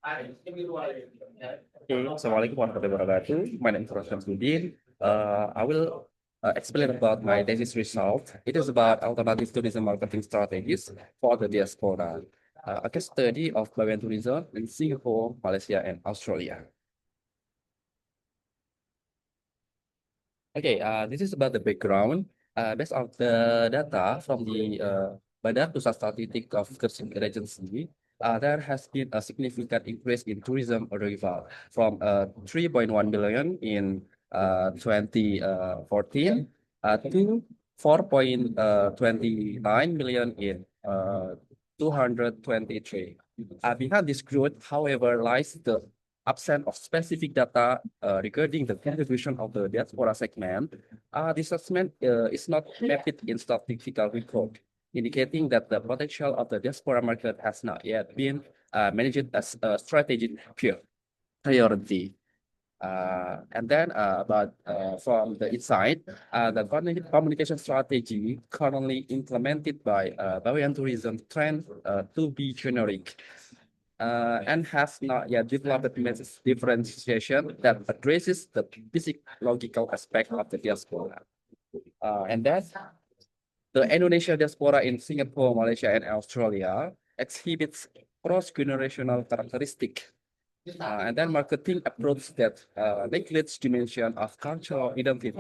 Okay, Assalamualaikum warahmatullahi wabarakatuh. My name is Roshif Syamsuddin. I will explain about my thesis result. It is about alternative tourism marketing strategies for the diaspora. A case study of Bawean tourism in Singapore, Malaysia, and Australia. Okay, this is about the background. Based on the data from the Badan Pusat Statistik of Tourism Agency, there has been a significant increase in tourism arrival from 3.1 million in 2014 to 4.29 million in 223. Behind this growth, however, lies the absence of specific data regarding the contribution of the diaspora segment. This assessment is not mapped in statistical record, indicating that the potential of the diaspora market has not yet been managed as a strategic priority. And then from the inside, the communication strategy currently implemented by Bawean Tourism trend to be generic and has not yet developed message differentiation that addresses the basic logical aspect of the diaspora. And that the Indonesian diaspora in Singapore, Malaysia, and Australia exhibits cross-generational characteristics and then marketing approach that neglects dimension of cultural identity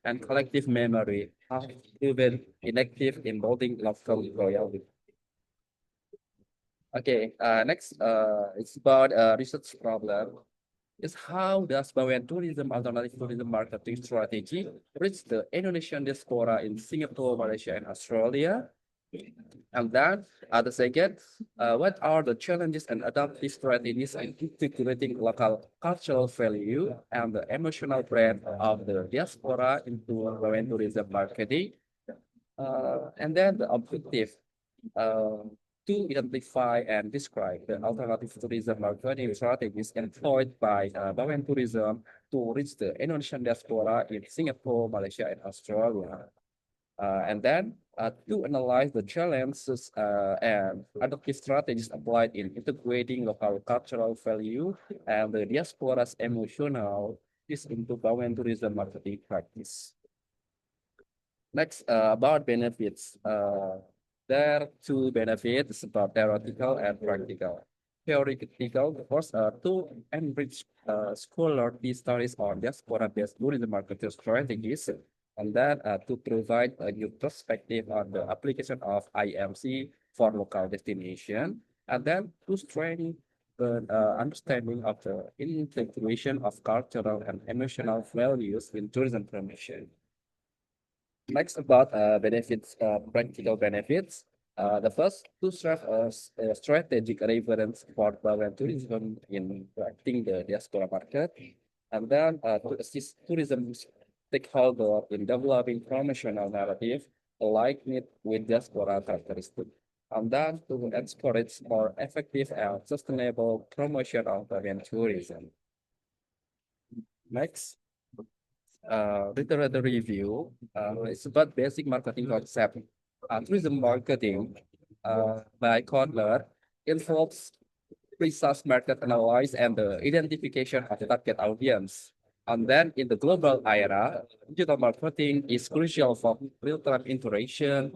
and collective memory have proven inactive in building local loyalty. Okay, next, it's about a research problem. Is how does Bawean tourism alternative tourism marketing strategy reach the Indonesian diaspora in Singapore, Malaysia, and Australia? And then, the second, what are the challenges and adaptive strategies in integrating local cultural value and the emotional brand of the diaspora into Bawean tourism marketing? And then the objective to identify and describe the alternative tourism marketing strategies employed by Bawean Tourism to reach the Indonesian diaspora in Singapore, Malaysia, and Australia. And then to analyze the challenges and adaptive strategies applied in integrating local cultural value and the diaspora's emotional is into Bawean tourism marketing practice. Next, about benefits. There are two benefits about theoretical and practical. Theoretical, first, to enrich scholarly studies on diaspora-based tourism marketing strategies, and then to provide a new perspective on the application of IMC for local destination, and then to strengthen the understanding of the integration of cultural and emotional values in tourism promotion. Next, about benefits, practical benefits. The first, to serve as a strategic reference for Bawean tourism in attracting the diaspora market, and then to assist tourism stakeholders in developing promotional narrative aligned with diaspora characteristics, and then to encourage more effective and sustainable promotion of Bawean tourism. Next, literature review. It's about basic marketing concept. Tourism marketing by Kotler involves precise market analysis and the identification of the target audience. And then in the global era, digital marketing is crucial for real-time interaction,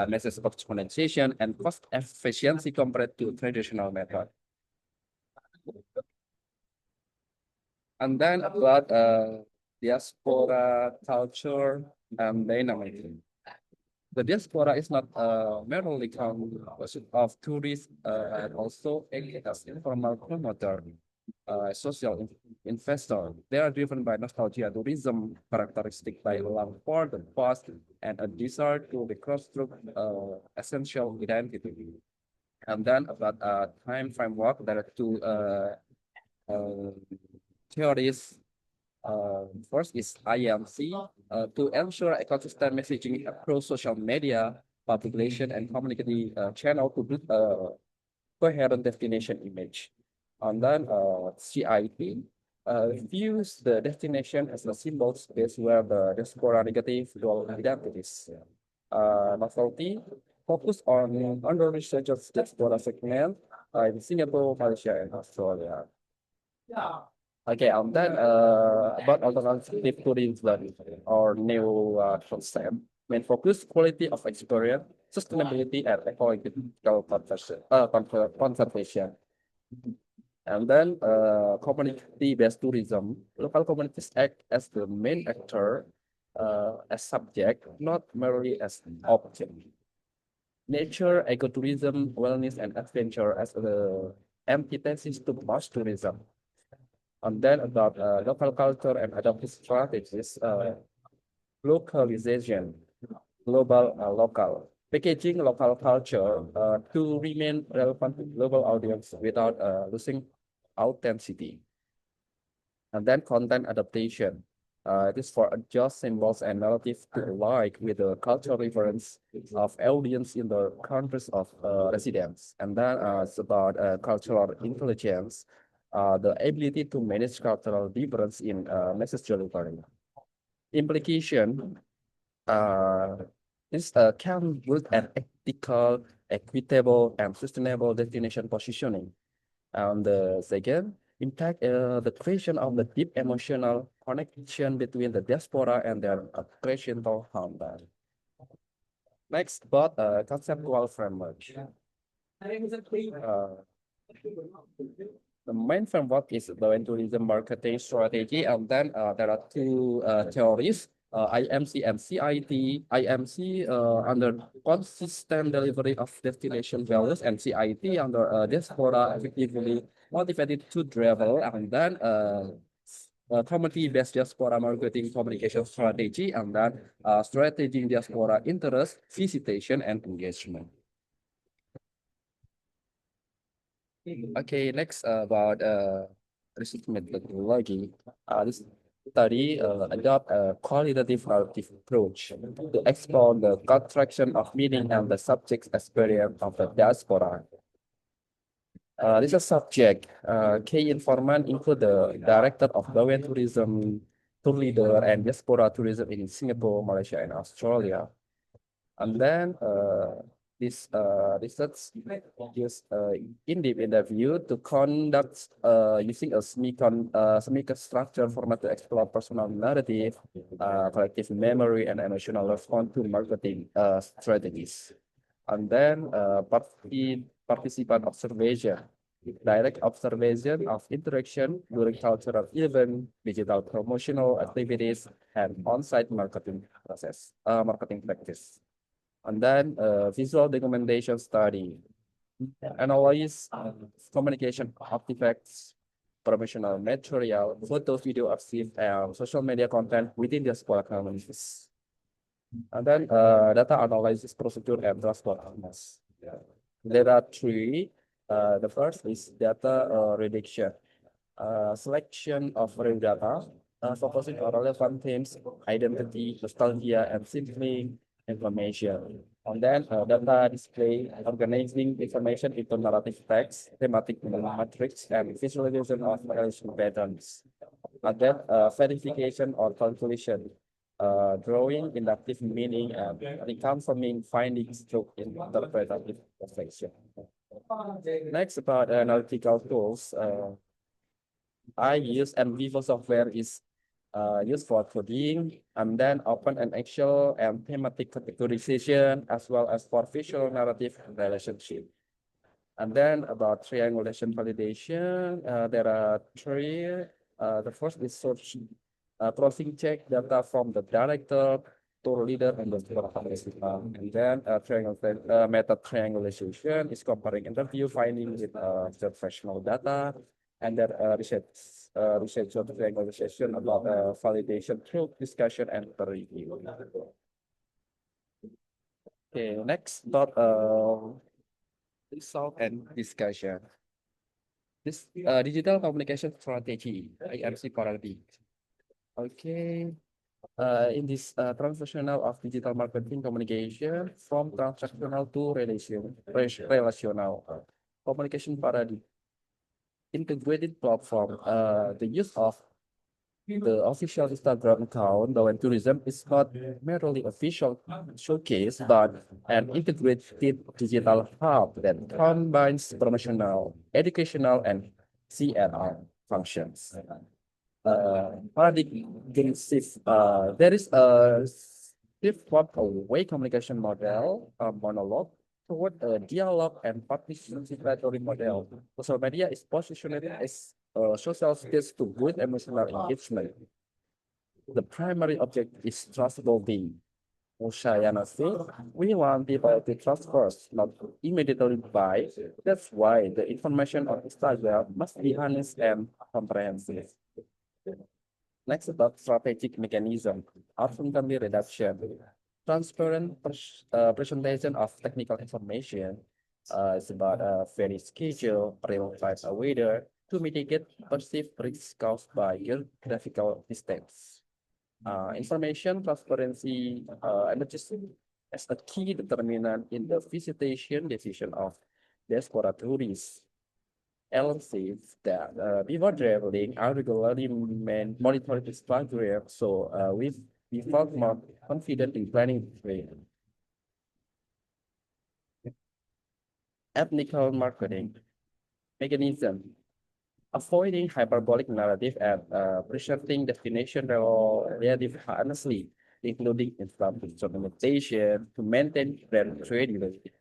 message optimization, and cost efficiency compared to traditional method. And then about diaspora culture and dynamism. The diaspora is not merely composed of tourists and also act as informal promoter, investor. They are driven by nostalgia tourism characteristic by love for the past and a desire to reconstruct essential identity. And then about time framework, there are two theories. First is IMC to ensure a consistent messaging across social media, publication, and community channel to build a coherent destination image. And then CIP views the destination as a symbol space where the diaspora negative dual identities. Novelty focus on under-researched diaspora segment in Singapore, Malaysia, and Australia. Okay, and then about alternative tourism or new concept, main focus quality of experience, sustainability, and ecological conservation. And then community-based tourism, local communities act as the main actor, as subject, not merely as object. Nature, ecotourism, wellness, and adventure as the antithesis to mass tourism. And then about local culture and adaptive strategies, localization, local, packaging local culture to remain relevant to global audience without losing authenticity. And then content adaptation. This for adjust symbols and narrative to align with the cultural reference of audience in the countries of residents. And then it's about cultural intelligence, the ability to manage cultural difference in message delivery. Implication is can build an ethical, equitable, and sustainable destination positioning. And the second, impact the creation of the deep emotional connection between the diaspora and their occasional homeland. Next, about conceptual framework. The main framework is the tourism marketing strategy, and then there are two theories, IMC and CIT. IMC under consistent delivery of destination values, and CIT under diaspora effectively motivated to travel, and then community-based diaspora marketing communication strategy, and then strategy diaspora interest, visitation, and engagement. Okay, next about research methodology. This study adopt a qualitative narrative approach to explore the construction of meaning and the subject's experience of the diaspora. This is subject. Key informant include the director of Bawen Tourism, tour leader, and diaspora tourism in Singapore, Malaysia, and Australia. And then this research use in-depth interview to conduct using a semi structure format to explore personal narrative, collective memory, and emotional response to marketing strategies. And then participant observation, direct observation of interaction during cultural event, digital promotional activities, and on-site marketing process, marketing practice. And then visual documentation study, analyze communication artifacts, promotional material, photo, video, archive, and social media content within the diaspora communities. And then data analysis procedure and transparency. There are three. The first is data reduction, selection of real data, focusing on relevant themes, identity, nostalgia, and simply information. And then data display, organizing information into narrative text, thematic matrix, and visualization of relation patterns. And then verification or calculation, drawing inductive meaning and reconfirming findings through interpretative reflection. Next, about analytical tools. I use NVivo software is used for coding, and then open and actual and thematic categorization, as well as for visual narrative relationship. And then about triangulation validation, there are three. The first is search, crossing check data from the director, tour leader, and the tour participant. And then method triangulation is comparing interview findings with professional data. And then research triangulation about validation through discussion and review. Okay, next about result and discussion. This digital communication strategy, IMC parody. Okay. In this transactional of digital marketing communication from transactional to relational communication paradigm, integrated platform, the use of The official Instagram account, Bawen Tourism, is not merely a visual showcase, but an integrated digital hub that combines promotional, educational, and CRR functions. Paradigm shift. There is a shift from a way communication model, a monologue, toward a dialogue and participatory model. Social media is positioned as a social space to build emotional engagement. The primary objective is trust building. Mushayana said, we want people to trust first, not immediately buy. That's why the information on Instagram must be honest and comprehensive. Next, about strategic mechanism, uncertainty reduction, transparent presentation of technical information. It's about a very schedule, real-time weather to mitigate perceived risks caused by geographical distance. Information transparency emerges as a key determinant in the visitation decision of diaspora tourists. Ellen says that before traveling, I regularly monitor this program, so we felt more confident in planning the trip. Ethnical marketing mechanism, avoiding hyperbolic narrative and presenting destination relative honestly, including implementation to maintain brand credibility.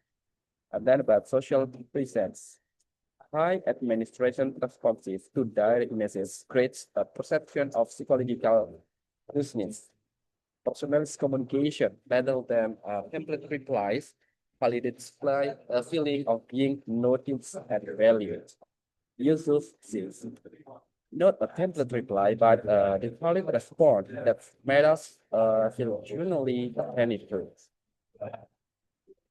And then about social presence. High administration responsive to direct messages creates a perception of psychological closeness. Personalized communication rather than template replies validates a feeling of being noticed and valued. Yusuf says, not a template reply, but the solid response that made us feel genuinely penetrated.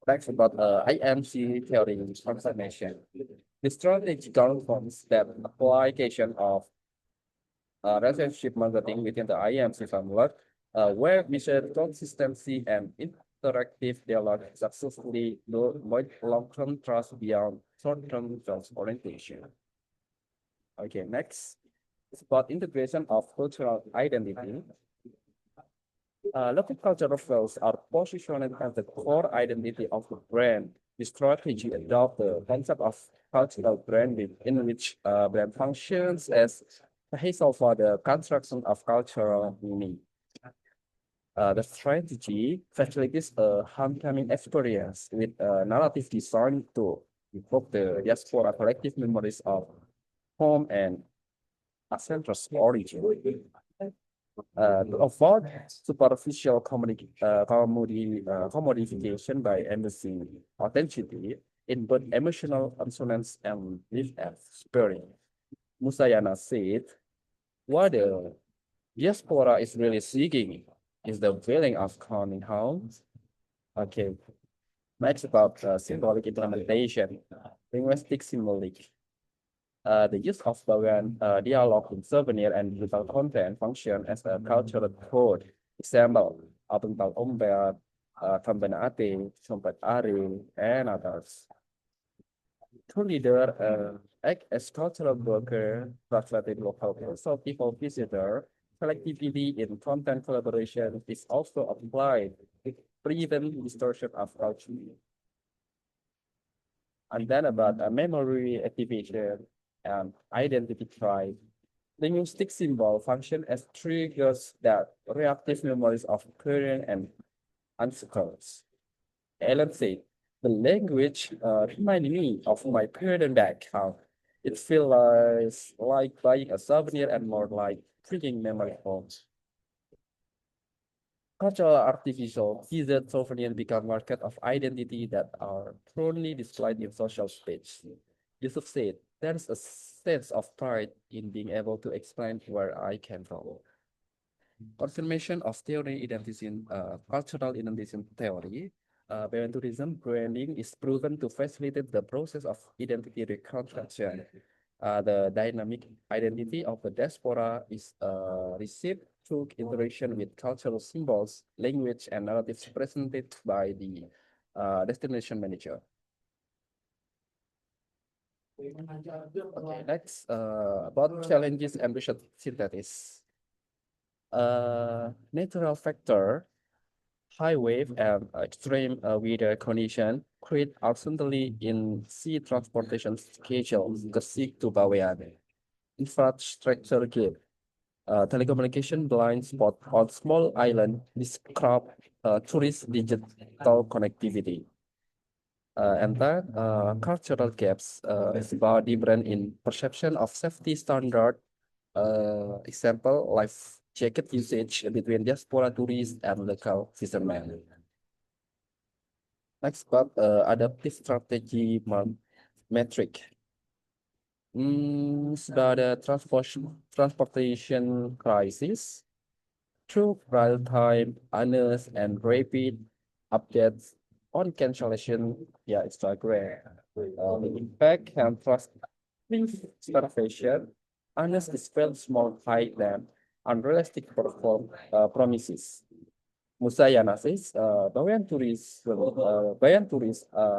Next about IMC theory transformation. The strategy confirms that application of relationship marketing within the IMC framework, where measured consistency and interactive dialogue successfully build long-term trust beyond short-term results orientation. Okay, next. It's about integration of cultural identity. Local cultural values are positioned as the core identity of the brand. The strategy adopts the concept of cultural branding, in which brand functions as a vehicle for the construction of cultural meaning. The strategy facilitates a homecoming experience with a narrative design to evoke the diaspora collective memories of home and ancestral origin. To avoid superficial commodification by emphasizing authenticity in both emotional resonance and lived experience. Musayana said, what the diaspora is really seeking is the feeling of coming home. Okay, next about symbolic implementation, linguistic symbolic. The use of Bagan dialogue in souvenir and digital content function as a cultural code. Example, Abang Tau Ombet, Kamban Ate, Sompet Ari, and others. Two leader act as cultural broker, translating local so people visitor. Selectivity in content collaboration is also applied to prevent distortion of culture. And then about memory activation and identity tribe. Linguistic symbol function as triggers that reactive memories of current and ancestors. Ellen said, the language reminded me of my parent background. It feels like buying a souvenir and more like bringing memory home. Cultural artificial desert souvenirs become market of identity that are proudly displayed in social space. Yusuf said, there's a sense of pride in being able to explain where I came from. Confirmation of theory identity, cultural identity theory, beyond tourism branding is proven to facilitate the process of identity reconstruction. The dynamic identity of the diaspora is received through interaction with cultural symbols, language, and narratives presented by the destination manager. Okay, next, about challenges and research synthesis. Natural factor, high wave and extreme weather condition create uncertainty in sea transportation schedules ke Kesik to Bawean. Infrastructure gap, telecommunication blind spot on small island disrupt tourist digital connectivity. And then cultural gaps is about different in perception of safety standard. Example, life jacket usage between diaspora tourists and local fishermen. Next, but adaptive strategy metric. It's about the transportation crisis. Through real-time, honest, and rapid updates on cancellation, yeah, it's like rare. The impact can trust starvation, honest is felt small high than unrealistic promises. Musayana says, Bayan tourists,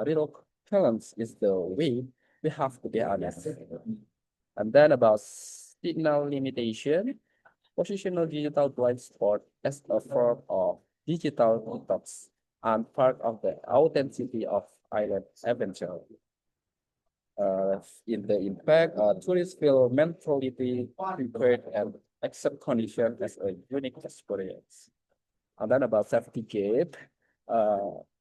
real challenge is the way we have to be honest. And then about signal limitation, positional digital blind spot as a form of digital detox and part of the authenticity of island adventure. In the impact, tourists feel mentally prepared and accept condition as a unique experience. And then about safety gate,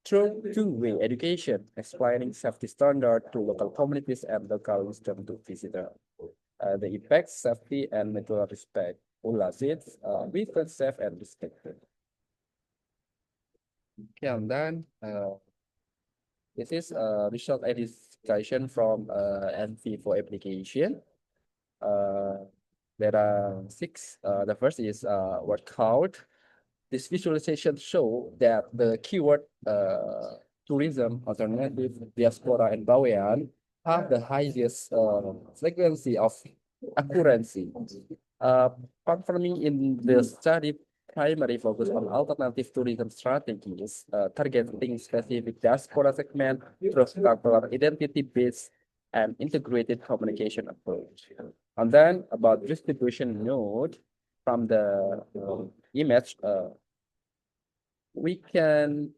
through two-way education, explaining safety standard to local communities and local wisdom to visitors. The impact, safety, and mutual respect. Ulasit, we feel safe and respected. Okay, and then this is a result education from NV for application. There are six. The first is word count. This visualization show that the keyword tourism, alternative, diaspora, and Bawean have the highest frequency of accuracy. Confirming in the study primary focus on alternative tourism strategies, targeting specific diaspora segment through structural identity-based and integrated communication approach. And then about distribution node from the image, we can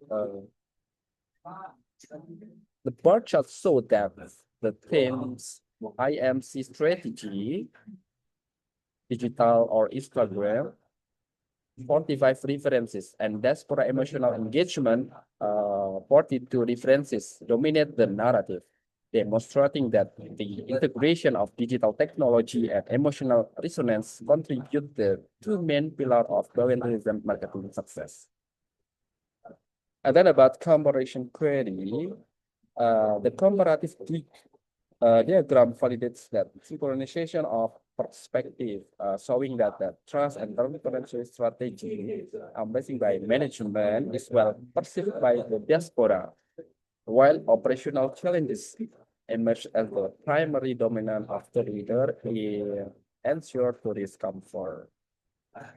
the bar chart show that the themes IMC strategy, digital or Instagram, 45 references, and diaspora emotional engagement, 42 references dominate the narrative, demonstrating that the integration of digital technology and emotional resonance contribute the two main pillars of tourism marketing success. And then about comparison query, the comparative diagram validates that synchronization of perspective, showing that the trust and transparency strategy based by management is well perceived by the diaspora, while operational challenges emerge as the primary dominant of the leader in ensure tourist comfort.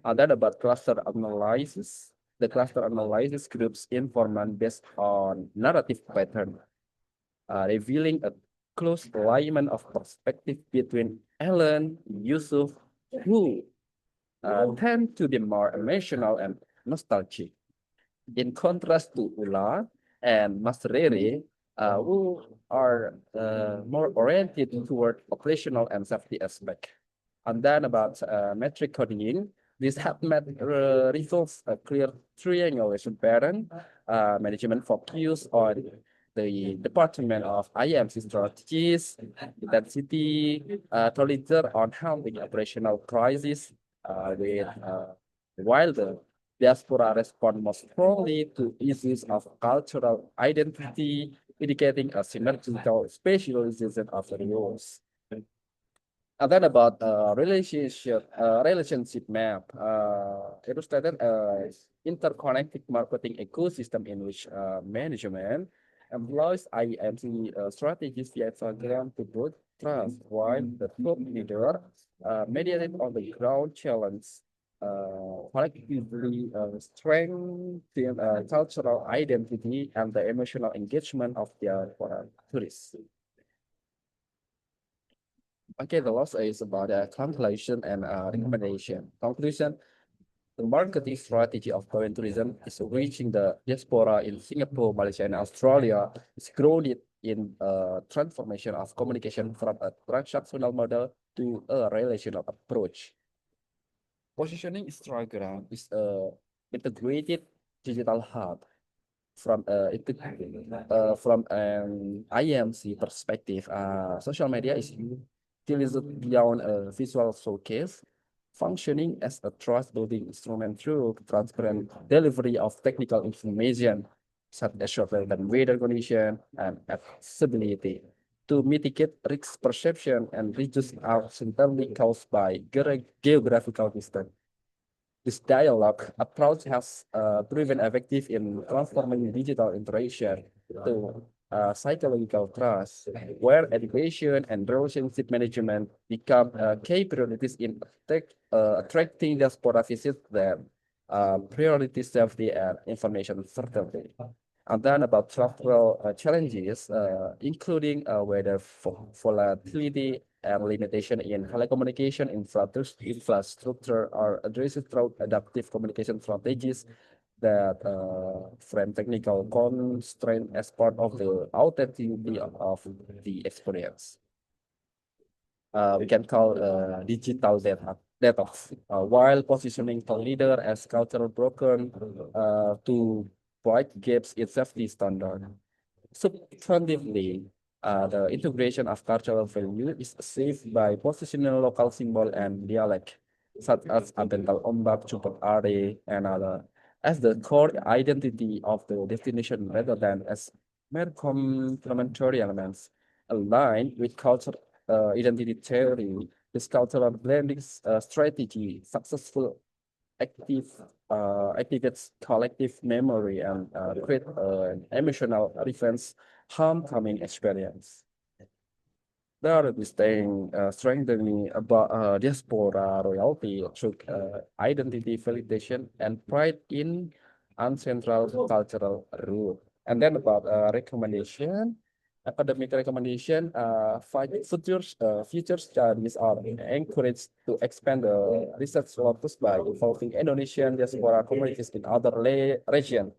And then about cluster analysis, the cluster analysis groups information based on narrative pattern, revealing a close alignment of perspective between Ellen, Yusuf, who tend to be more emotional and nostalgic, in contrast to Ula and Masrere, who are more oriented toward operational and safety aspect. And then about metric coding, this HapMap resolves a clear triangulation pattern. Management focus on the Department of IMC strategies, intensity, to on handling operational crisis, while the diaspora respond most strongly to issues of cultural identity, indicating a synergical specialization of the roles. And then about relationship map, illustrated interconnected marketing ecosystem in which management employs IMC strategies via Instagram to build trust, while the top leader mediated on the ground challenge collectively strengthen cultural identity and the emotional engagement of their tourists. Okay, the last is about conclusion and recommendation. Conclusion, The marketing strategy of Korean tourism is reaching the diaspora in Singapore, Malaysia, and Australia. It's grounded in a transformation of communication from a transactional model to a relational approach. Positioning Instagram is a integrated digital hub from an IMC perspective. Social media is utilized beyond a visual showcase, functioning as a trust-building instrument through transparent delivery of technical information, such as short-term weather condition and accessibility, to mitigate risk perception and reduce uncertainty caused by geographical distance. This dialogue approach has proven effective in transforming digital interaction to psychological trust, where education and relationship management become key priorities in attracting diaspora visits that priority safety and information certainty. And then about structural challenges, including weather volatility and limitation in telecommunication infrastructure are addressed through adaptive communication strategies that frame technical constraint as part of the authenticity of the experience. We can call digital detox, while positioning the leader as cultural broker to wide gaps in safety standard. Substantively, the integration of cultural value is achieved by positioning local symbol and dialect, such as Abental Ombak, Cupet Are, and other, as the core identity of the destination rather than as mere complementary elements. Aligned with culture identity theory, this cultural blending strategy successful active activates collective memory and create an emotional reference homecoming experience. There is staying strengthening about diaspora royalty through identity validation and pride in ancestral cultural root. And then about recommendation, academic recommendation, future studies are encouraged to expand the research focus by involving Indonesian diaspora communities in other regions,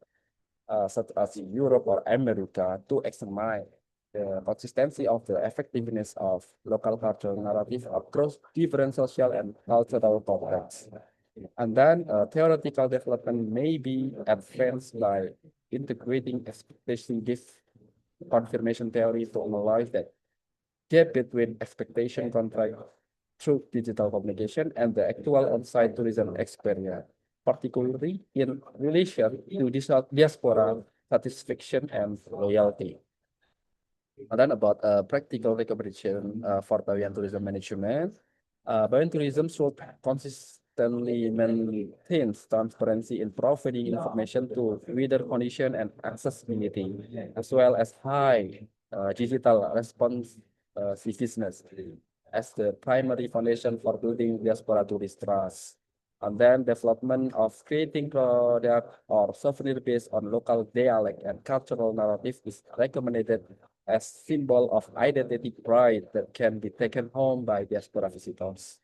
such as Europe or America, to examine the consistency of the effectiveness of local cultural narrative across different social and cultural contexts. And then theoretical development may be advanced by integrating expectation-based confirmation theory to analyze that gap between expectation contract through digital communication and the actual on-site tourism experience, particularly in relation to diaspora satisfaction and loyalty. And then about practical recommendation for Bawean tourism management. Bawean tourism should consistently maintain transparency in providing information to weather condition and accessibility, as well as high digital response business as the primary foundation for building diaspora tourist trust. And then development of creating product or souvenir based on local dialect and cultural narrative is recommended as symbol of identity pride that can be taken home by diaspora visitors.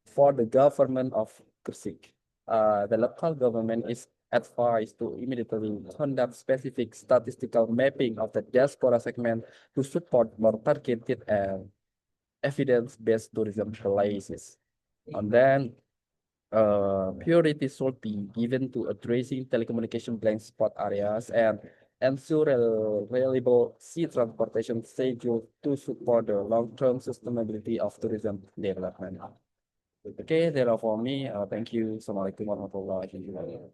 For the government of Gresik, the local government is advised to immediately conduct specific statistical mapping of the diaspora segment to support more targeted and evidence-based tourism policies. And then priority should be given to addressing telecommunication blind spot areas and ensure reliable sea transportation schedule to support the long-term sustainability of tourism development. Okay, that's all for me. Thank you. Assalamualaikum warahmatullahi wabarakatuh.